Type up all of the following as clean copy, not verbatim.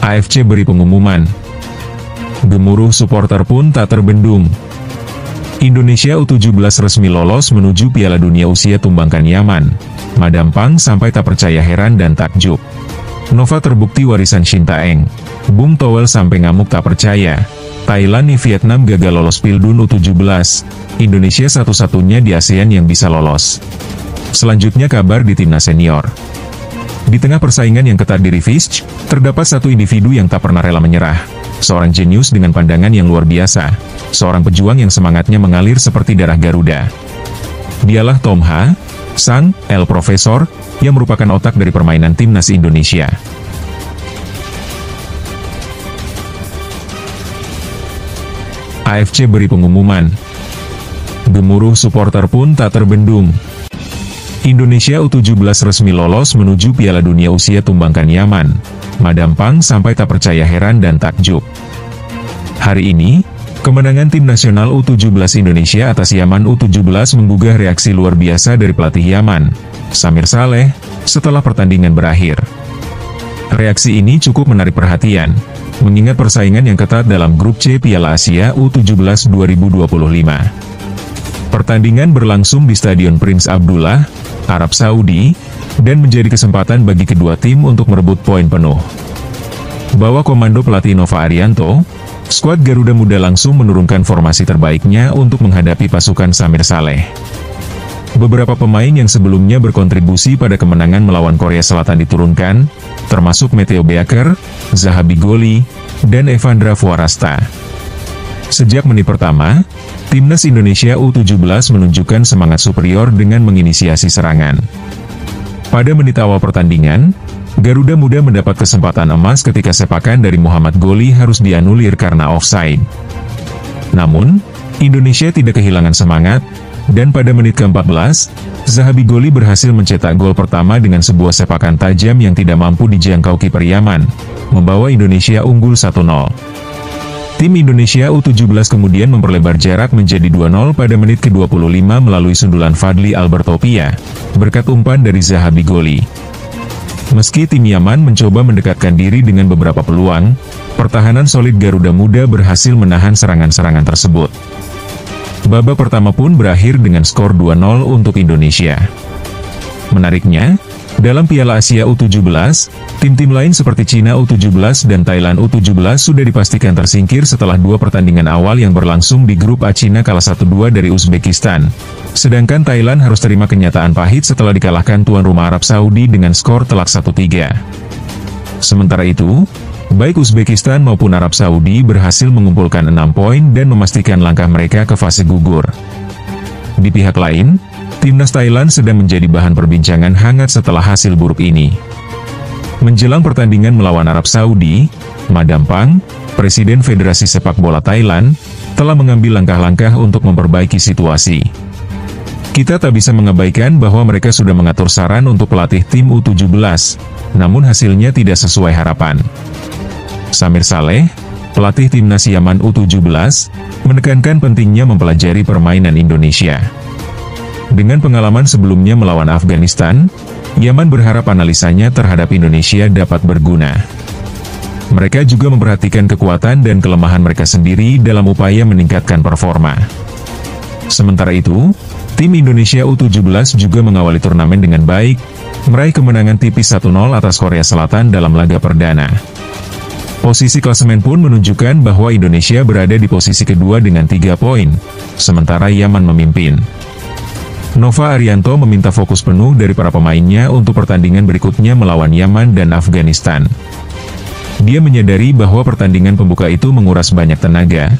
AFC beri pengumuman. Gemuruh supporter pun tak terbendung. Indonesia U17 resmi lolos menuju Piala Dunia usia tumbangkan Yaman. Madam Pang sampai tak percaya, heran dan takjub. Nova terbukti warisan Shin Taeng. Bung Towel sampai ngamuk tak percaya. Thailand nih, Vietnam gagal lolos Pildun U17. Indonesia satu-satunya di ASEAN yang bisa lolos. Selanjutnya kabar di timnas senior. Di tengah persaingan yang ketat di Revich, terdapat satu individu yang tak pernah rela menyerah. Seorang jenius dengan pandangan yang luar biasa. Seorang pejuang yang semangatnya mengalir seperti darah Garuda. Dialah Tom Ha Sang, El Profesor, yang merupakan otak dari permainan timnas Indonesia. AFC beri pengumuman. Gemuruh supporter pun tak terbendung. Indonesia U17 resmi lolos menuju Piala Dunia usia tumbangkan Yaman. Madam Pang sampai tak percaya, heran dan takjub. Hari ini, kemenangan tim nasional U17 Indonesia atas Yaman U17 menggugah reaksi luar biasa dari pelatih Yaman, Samir Saleh, setelah pertandingan berakhir. Reaksi ini cukup menarik perhatian, mengingat persaingan yang ketat dalam grup C Piala Asia U17 2025. Pertandingan berlangsung di Stadion Prince Abdullah, Arab Saudi, dan menjadi kesempatan bagi kedua tim untuk merebut poin penuh. Bawah komando pelatih Nova Arianto, skuad Garuda Muda langsung menurunkan formasi terbaiknya untuk menghadapi pasukan Samir Saleh. Beberapa pemain yang sebelumnya berkontribusi pada kemenangan melawan Korea Selatan diturunkan, termasuk Matteo Beaker, Zaha Bigoli, dan Evandra Fuarasta. Sejak menit pertama, timnas Indonesia U17 menunjukkan semangat superior dengan menginisiasi serangan. Pada menit awal pertandingan, Garuda Muda mendapat kesempatan emas ketika sepakan dari Muhammad Goli harus dianulir karena offside. Namun, Indonesia tidak kehilangan semangat, dan pada menit ke-14, Zaha Bigoli berhasil mencetak gol pertama dengan sebuah sepakan tajam yang tidak mampu dijangkau kiper Yaman, membawa Indonesia unggul 1-0. Tim Indonesia U17 kemudian memperlebar jarak menjadi 2-0 pada menit ke-25 melalui sundulan Fadli Albertopia, berkat umpan dari Zaha Bigoli. Meski tim Yaman mencoba mendekatkan diri dengan beberapa peluang, pertahanan solid Garuda Muda berhasil menahan serangan-serangan tersebut. Babak pertama pun berakhir dengan skor 2-0 untuk Indonesia. Menariknya, dalam Piala Asia U17, tim-tim lain seperti Cina U17 dan Thailand U17 sudah dipastikan tersingkir setelah dua pertandingan awal yang berlangsung di grup A. Cina kalah 1-2 dari Uzbekistan. Sedangkan Thailand harus terima kenyataan pahit setelah dikalahkan tuan rumah Arab Saudi dengan skor telak 1-3. Sementara itu, baik Uzbekistan maupun Arab Saudi berhasil mengumpulkan 6 poin dan memastikan langkah mereka ke fase gugur. Di pihak lain, timnas Thailand sedang menjadi bahan perbincangan hangat setelah hasil buruk ini. Menjelang pertandingan melawan Arab Saudi, Madam Pang, Presiden Federasi Sepak Bola Thailand, telah mengambil langkah-langkah untuk memperbaiki situasi. Kita tak bisa mengabaikan bahwa mereka sudah mengatur saran untuk pelatih tim U17, namun hasilnya tidak sesuai harapan. Samir Saleh, pelatih timnas Yaman U17, menekankan pentingnya mempelajari permainan Indonesia. Dengan pengalaman sebelumnya melawan Afghanistan, Yaman berharap analisanya terhadap Indonesia dapat berguna. Mereka juga memperhatikan kekuatan dan kelemahan mereka sendiri dalam upaya meningkatkan performa. Sementara itu, tim Indonesia U17 juga mengawali turnamen dengan baik, meraih kemenangan tipis 1-0 atas Korea Selatan dalam laga perdana. Posisi klasemen pun menunjukkan bahwa Indonesia berada di posisi kedua dengan 3 poin, sementara Yaman memimpin. Nova Arianto meminta fokus penuh dari para pemainnya untuk pertandingan berikutnya melawan Yaman dan Afghanistan. Dia menyadari bahwa pertandingan pembuka itu menguras banyak tenaga,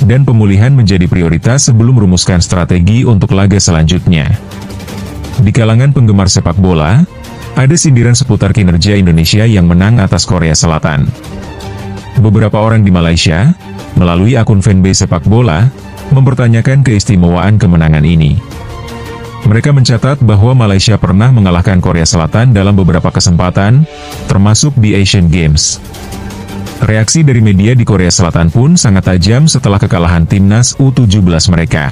dan pemulihan menjadi prioritas sebelum merumuskan strategi untuk laga selanjutnya. Di kalangan penggemar sepak bola, ada sindiran seputar kinerja Indonesia yang menang atas Korea Selatan. Beberapa orang di Malaysia, melalui akun fanbase sepak bola, mempertanyakan keistimewaan kemenangan ini. Mereka mencatat bahwa Malaysia pernah mengalahkan Korea Selatan dalam beberapa kesempatan, termasuk di Asian Games. Reaksi dari media di Korea Selatan pun sangat tajam setelah kekalahan timnas U17 mereka.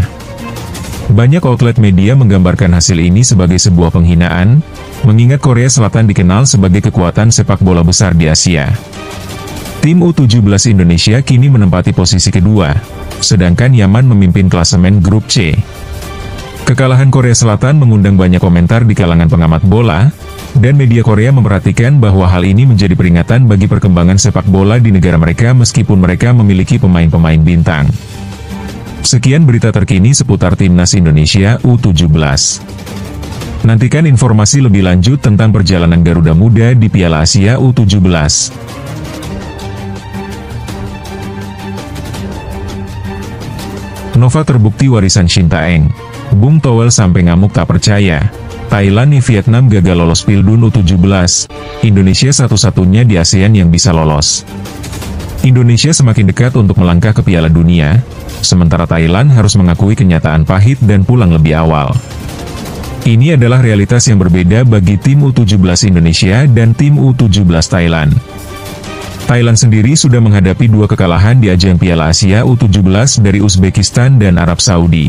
Banyak outlet media menggambarkan hasil ini sebagai sebuah penghinaan, mengingat Korea Selatan dikenal sebagai kekuatan sepak bola besar di Asia. Tim U17 Indonesia kini menempati posisi kedua, sedangkan Yaman memimpin klasemen grup C. Kekalahan Korea Selatan mengundang banyak komentar di kalangan pengamat bola, dan media Korea memperhatikan bahwa hal ini menjadi peringatan bagi perkembangan sepak bola di negara mereka meskipun mereka memiliki pemain-pemain bintang. Sekian berita terkini seputar Timnas Indonesia U17. Nantikan informasi lebih lanjut tentang perjalanan Garuda Muda di Piala Asia U17. Nova terbukti warisan Shin Tae-eng. Bung Towel sampai ngamuk tak percaya. Thailand nih Vietnam gagal lolos Pildun U17. Indonesia satu-satunya di ASEAN yang bisa lolos. Indonesia semakin dekat untuk melangkah ke Piala Dunia, sementara Thailand harus mengakui kenyataan pahit dan pulang lebih awal. Ini adalah realitas yang berbeda bagi tim U17 Indonesia dan tim U17 Thailand. Thailand sendiri sudah menghadapi 2 kekalahan di ajang Piala Asia U17 dari Uzbekistan dan Arab Saudi.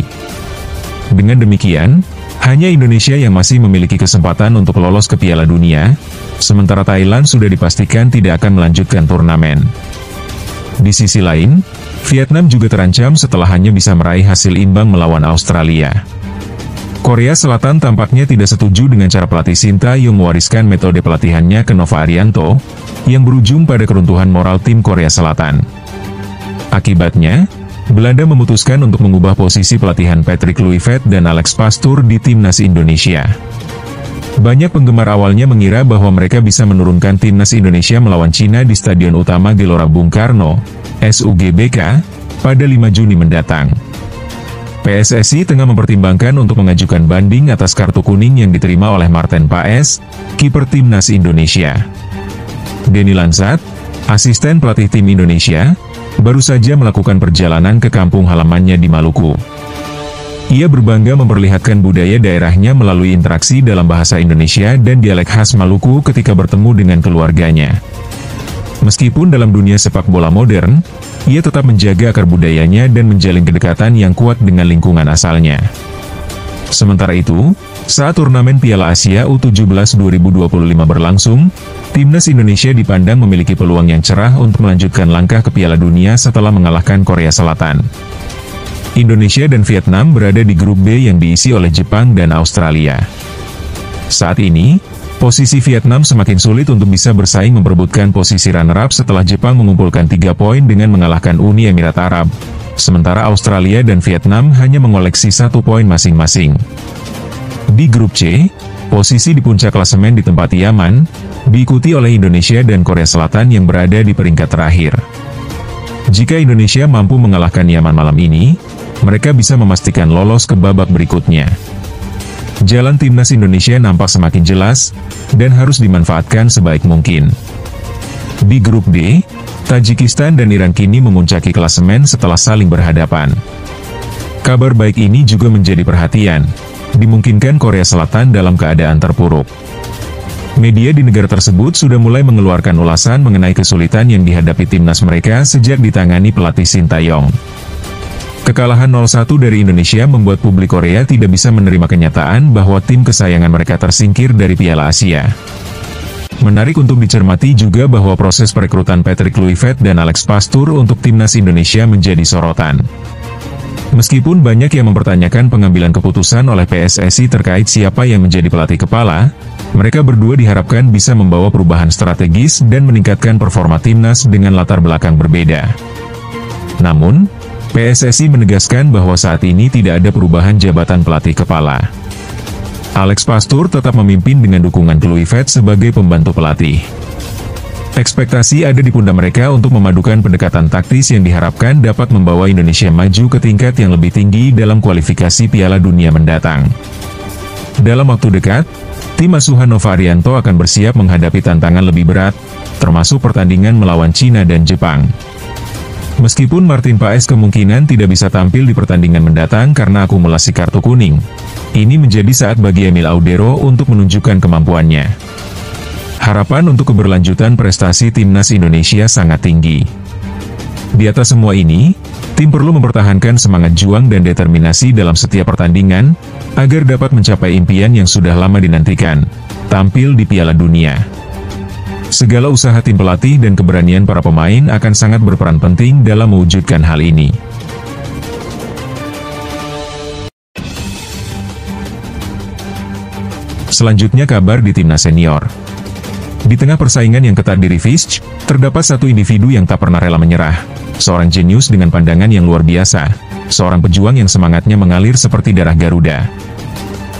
Dengan demikian, hanya Indonesia yang masih memiliki kesempatan untuk lolos ke Piala Dunia, sementara Thailand sudah dipastikan tidak akan melanjutkan turnamen. Di sisi lain, Vietnam juga terancam setelah hanya bisa meraih hasil imbang melawan Australia. Korea Selatan tampaknya tidak setuju dengan cara pelatih Shin Tae-yong mewariskan metode pelatihannya ke Nova Arianto, yang berujung pada keruntuhan moral tim Korea Selatan. Akibatnya, Belanda memutuskan untuk mengubah posisi pelatihan Patrick Kluivert dan Alex Pastoor di Timnas Indonesia. Banyak penggemar awalnya mengira bahwa mereka bisa menurunkan Timnas Indonesia melawan Cina di Stadion Utama Gelora Bung Karno, SUGBK, pada 5 Juni mendatang. PSSI tengah mempertimbangkan untuk mengajukan banding atas kartu kuning yang diterima oleh Marten Paes, kiper Timnas Indonesia. Denny Lansat, asisten pelatih tim Indonesia, baru saja melakukan perjalanan ke kampung halamannya di Maluku. Ia berbangga memperlihatkan budaya daerahnya melalui interaksi dalam bahasa Indonesia dan dialek khas Maluku ketika bertemu dengan keluarganya. Meskipun dalam dunia sepak bola modern, ia tetap menjaga akar budayanya dan menjalin kedekatan yang kuat dengan lingkungan asalnya. Sementara itu, saat turnamen Piala Asia U17 2025 berlangsung, Timnas Indonesia dipandang memiliki peluang yang cerah untuk melanjutkan langkah ke Piala Dunia setelah mengalahkan Korea Selatan. Indonesia dan Vietnam berada di grup B yang diisi oleh Jepang dan Australia. Saat ini, posisi Vietnam semakin sulit untuk bisa bersaing memperebutkan posisi runner-up setelah Jepang mengumpulkan 3 poin dengan mengalahkan Uni Emirat Arab, sementara Australia dan Vietnam hanya mengoleksi 1 poin masing-masing. Di grup C, posisi di puncak klasemen ditempati Yaman, diikuti oleh Indonesia dan Korea Selatan yang berada di peringkat terakhir. Jika Indonesia mampu mengalahkan Yaman malam ini, mereka bisa memastikan lolos ke babak berikutnya. Jalan Timnas Indonesia nampak semakin jelas, dan harus dimanfaatkan sebaik mungkin. Di grup D, Tajikistan dan Iran kini memuncaki klasemen setelah saling berhadapan. Kabar baik ini juga menjadi perhatian, dimungkinkan Korea Selatan dalam keadaan terpuruk. Media di negara tersebut sudah mulai mengeluarkan ulasan mengenai kesulitan yang dihadapi timnas mereka sejak ditangani pelatih Shin Tae-yong. Kekalahan 0-1 dari Indonesia membuat publik Korea tidak bisa menerima kenyataan bahwa tim kesayangan mereka tersingkir dari Piala Asia. Menarik untuk dicermati juga bahwa proses perekrutan Patrick Kluivert dan Alex Pastoor untuk Timnas Indonesia menjadi sorotan. Meskipun banyak yang mempertanyakan pengambilan keputusan oleh PSSI terkait siapa yang menjadi pelatih kepala, mereka berdua diharapkan bisa membawa perubahan strategis dan meningkatkan performa timnas dengan latar belakang berbeda. Namun, PSSI menegaskan bahwa saat ini tidak ada perubahan jabatan pelatih kepala. Alex Pastoor tetap memimpin dengan dukungan Kluivert sebagai pembantu pelatih. Ekspektasi ada di pundak mereka untuk memadukan pendekatan taktis yang diharapkan dapat membawa Indonesia maju ke tingkat yang lebih tinggi dalam kualifikasi Piala Dunia mendatang. Dalam waktu dekat, tim asuhan Nova Arianto akan bersiap menghadapi tantangan lebih berat, termasuk pertandingan melawan Cina dan Jepang. Meskipun Marten Paes kemungkinan tidak bisa tampil di pertandingan mendatang karena akumulasi kartu kuning, ini menjadi saat bagi Emil Audero untuk menunjukkan kemampuannya. Harapan untuk keberlanjutan prestasi Timnas Indonesia sangat tinggi. Di atas semua ini, tim perlu mempertahankan semangat juang dan determinasi dalam setiap pertandingan, agar dapat mencapai impian yang sudah lama dinantikan, tampil di Piala Dunia. Segala usaha tim pelatih dan keberanian para pemain akan sangat berperan penting dalam mewujudkan hal ini. Selanjutnya kabar di timnas senior. Di tengah persaingan yang ketat di Rivich, terdapat satu individu yang tak pernah rela menyerah. Seorang jenius dengan pandangan yang luar biasa. Seorang pejuang yang semangatnya mengalir seperti darah Garuda.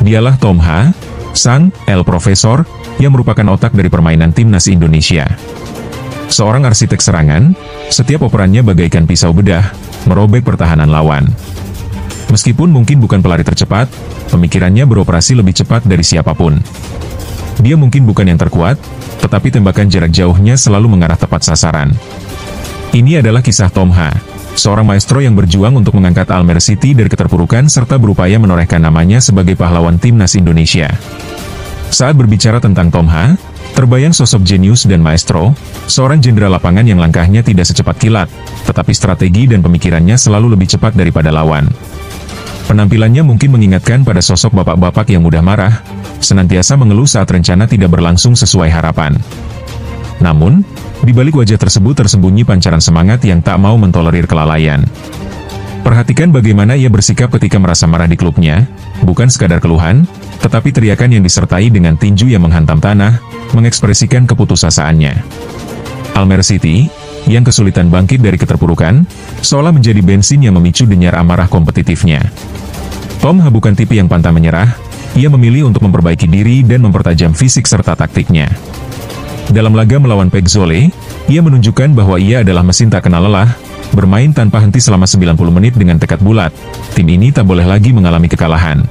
Dialah Tom Ha, sang El Profesor, yang merupakan otak dari permainan timnas Indonesia. Seorang arsitek serangan, setiap operannya bagaikan pisau bedah, merobek pertahanan lawan. Meskipun mungkin bukan pelari tercepat, pemikirannya beroperasi lebih cepat dari siapapun. Dia mungkin bukan yang terkuat, tetapi tembakan jarak jauhnya selalu mengarah tepat sasaran. Ini adalah kisah Tom Ha, seorang maestro yang berjuang untuk mengangkat Almere City dari keterpurukan serta berupaya menorehkan namanya sebagai pahlawan timnas Indonesia. Saat berbicara tentang Tom Ha, terbayang sosok jenius dan maestro, seorang jenderal lapangan yang langkahnya tidak secepat kilat, tetapi strategi dan pemikirannya selalu lebih cepat daripada lawan. Penampilannya mungkin mengingatkan pada sosok bapak-bapak yang mudah marah, senantiasa mengeluh saat rencana tidak berlangsung sesuai harapan. Namun, di balik wajah tersebut tersembunyi pancaran semangat yang tak mau mentolerir kelalaian. Perhatikan bagaimana ia bersikap ketika merasa marah di klubnya, bukan sekadar keluhan, tetapi teriakan yang disertai dengan tinju yang menghantam tanah, mengekspresikan keputusasaannya. Almere City, yang kesulitan bangkit dari keterpurukan, seolah menjadi bensin yang memicu denyar amarah kompetitifnya. Tom Ha bukan tipe yang pantang menyerah, ia memilih untuk memperbaiki diri dan mempertajam fisik serta taktiknya. Dalam laga melawan Pek Zole, ia menunjukkan bahwa ia adalah mesin tak kenal lelah, bermain tanpa henti selama 90 menit dengan tekad bulat. Tim ini tak boleh lagi mengalami kekalahan.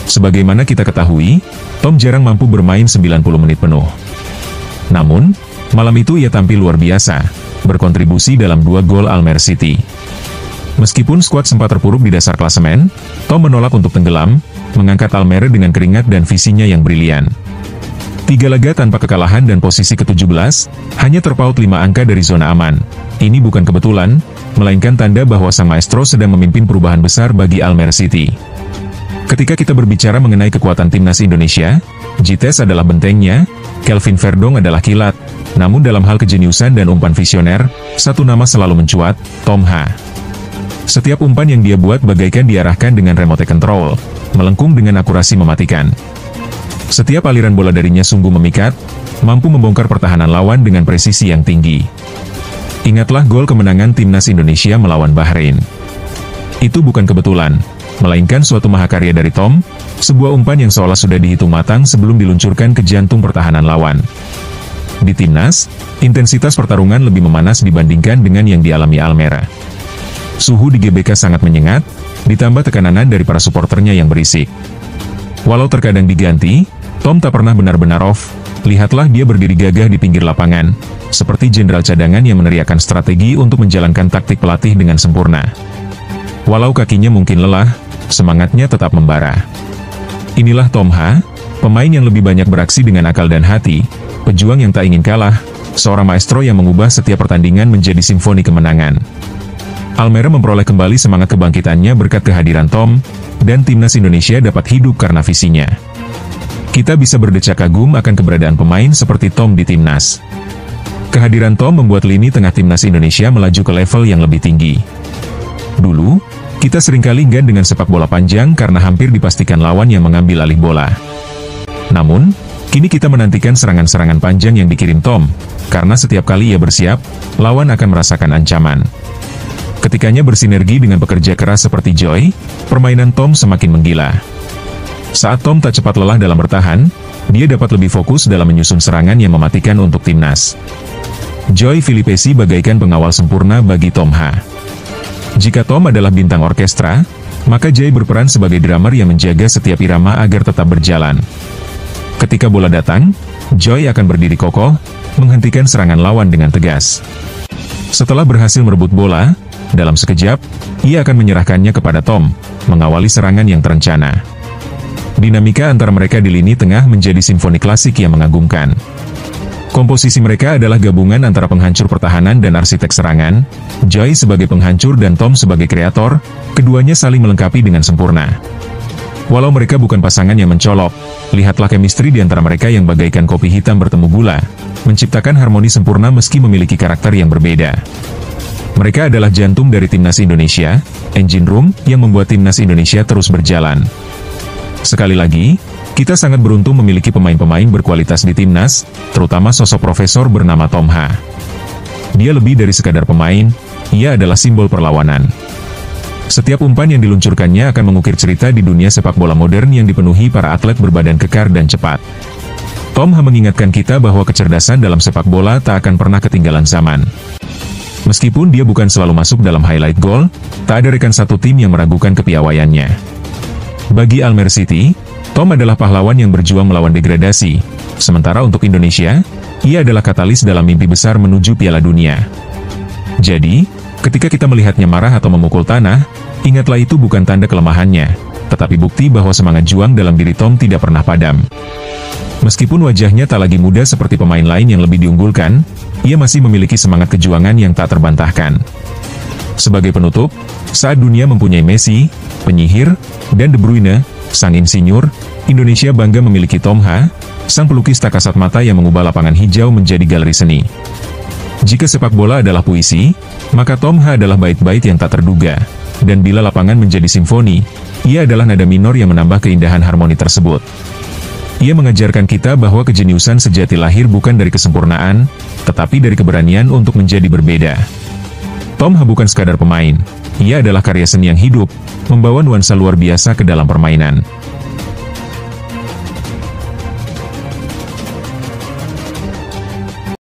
Sebagaimana kita ketahui, Tom jarang mampu bermain 90 menit penuh. Namun, malam itu ia tampil luar biasa, berkontribusi dalam 2 gol Almere City. Meskipun skuad sempat terpuruk di dasar klasemen, Tom menolak untuk tenggelam, mengangkat Almere dengan keringat dan visinya yang brilian. 3 laga tanpa kekalahan dan posisi ke-17, hanya terpaut 5 angka dari zona aman. Ini bukan kebetulan, melainkan tanda bahwa sang maestro sedang memimpin perubahan besar bagi Almere City. Ketika kita berbicara mengenai kekuatan timnas Indonesia, Jites adalah bentengnya, Kelvin Verdong adalah kilat, namun dalam hal kejeniusan dan umpan visioner, satu nama selalu mencuat, Tom Ha. Setiap umpan yang dia buat bagaikan diarahkan dengan remote control, melengkung dengan akurasi mematikan. Setiap aliran bola darinya sungguh memikat, mampu membongkar pertahanan lawan dengan presisi yang tinggi. Ingatlah gol kemenangan timnas Indonesia melawan Bahrain. Itu bukan kebetulan, melainkan suatu mahakarya dari Tom, sebuah umpan yang seolah sudah dihitung matang sebelum diluncurkan ke jantung pertahanan lawan. Di timnas, intensitas pertarungan lebih memanas dibandingkan dengan yang dialami Almere. Suhu di GBK sangat menyengat, ditambah tekanan dari para suporternya yang berisik. Walau terkadang diganti, Tom tak pernah benar-benar off. Lihatlah dia berdiri gagah di pinggir lapangan, seperti jenderal cadangan yang meneriakkan strategi untuk menjalankan taktik pelatih dengan sempurna. Walau kakinya mungkin lelah, semangatnya tetap membara. Inilah Tom Ha, pemain yang lebih banyak beraksi dengan akal dan hati, pejuang yang tak ingin kalah, seorang maestro yang mengubah setiap pertandingan menjadi simfoni kemenangan. Almere memperoleh kembali semangat kebangkitannya berkat kehadiran Tom, dan timnas Indonesia dapat hidup karena visinya. Kita bisa berdecak kagum akan keberadaan pemain seperti Tom di timnas. Kehadiran Tom membuat lini tengah timnas Indonesia melaju ke level yang lebih tinggi. Dulu, kita seringkali enggan dengan sepak bola panjang karena hampir dipastikan lawan yang mengambil alih bola. Namun, kini kita menantikan serangan-serangan panjang yang dikirim Tom, karena setiap kali ia bersiap, lawan akan merasakan ancaman. Ketikanya bersinergi dengan pekerja keras seperti Joy, permainan Tom semakin menggila. Saat Tom tak cepat lelah dalam bertahan, dia dapat lebih fokus dalam menyusun serangan yang mematikan untuk timnas. Joy Filipesi bagaikan pengawal sempurna bagi Tom Ha. Jika Tom adalah bintang orkestra, maka Joy berperan sebagai drummer yang menjaga setiap irama agar tetap berjalan. Ketika bola datang, Joy akan berdiri kokoh, menghentikan serangan lawan dengan tegas. Setelah berhasil merebut bola, dalam sekejap, ia akan menyerahkannya kepada Tom, mengawali serangan yang terencana. Dinamika antara mereka di lini tengah menjadi simfoni klasik yang mengagumkan. Komposisi mereka adalah gabungan antara penghancur pertahanan dan arsitek serangan, Joy sebagai penghancur dan Tom sebagai kreator, keduanya saling melengkapi dengan sempurna. Walau mereka bukan pasangan yang mencolok, lihatlah chemistry di antara mereka yang bagaikan kopi hitam bertemu gula, menciptakan harmoni sempurna meski memiliki karakter yang berbeda. Mereka adalah jantung dari timnas Indonesia, engine room yang membuat timnas Indonesia terus berjalan. Sekali lagi, kita sangat beruntung memiliki pemain-pemain berkualitas di timnas, terutama sosok profesor bernama Tom H. Dia lebih dari sekadar pemain, ia adalah simbol perlawanan. Setiap umpan yang diluncurkannya akan mengukir cerita di dunia sepak bola modern yang dipenuhi para atlet berbadan kekar dan cepat. Tom H mengingatkan kita bahwa kecerdasan dalam sepak bola tak akan pernah ketinggalan zaman. Meskipun dia bukan selalu masuk dalam highlight goal, tak ada rekan satu tim yang meragukan kepiawaiannya. Bagi Almer City, Tom adalah pahlawan yang berjuang melawan degradasi. Sementara untuk Indonesia, ia adalah katalis dalam mimpi besar menuju Piala Dunia. Jadi, ketika kita melihatnya marah atau memukul tanah, ingatlah itu bukan tanda kelemahannya, tetapi bukti bahwa semangat juang dalam diri Tom tidak pernah padam. Meskipun wajahnya tak lagi muda seperti pemain lain yang lebih diunggulkan, ia masih memiliki semangat kejuangan yang tak terbantahkan. Sebagai penutup, saat dunia mempunyai Messi, penyihir, dan De Bruyne, sang insinyur, Indonesia bangga memiliki Tom H, sang pelukis tak kasat mata yang mengubah lapangan hijau menjadi galeri seni. Jika sepak bola adalah puisi, maka Tom H adalah bait-bait yang tak terduga. Dan bila lapangan menjadi simfoni, ia adalah nada minor yang menambah keindahan harmoni tersebut. Ia mengajarkan kita bahwa kejeniusan sejati lahir bukan dari kesempurnaan, tetapi dari keberanian untuk menjadi berbeda. Tom H bukan sekadar pemain, ia adalah karya seni yang hidup, membawa nuansa luar biasa ke dalam permainan.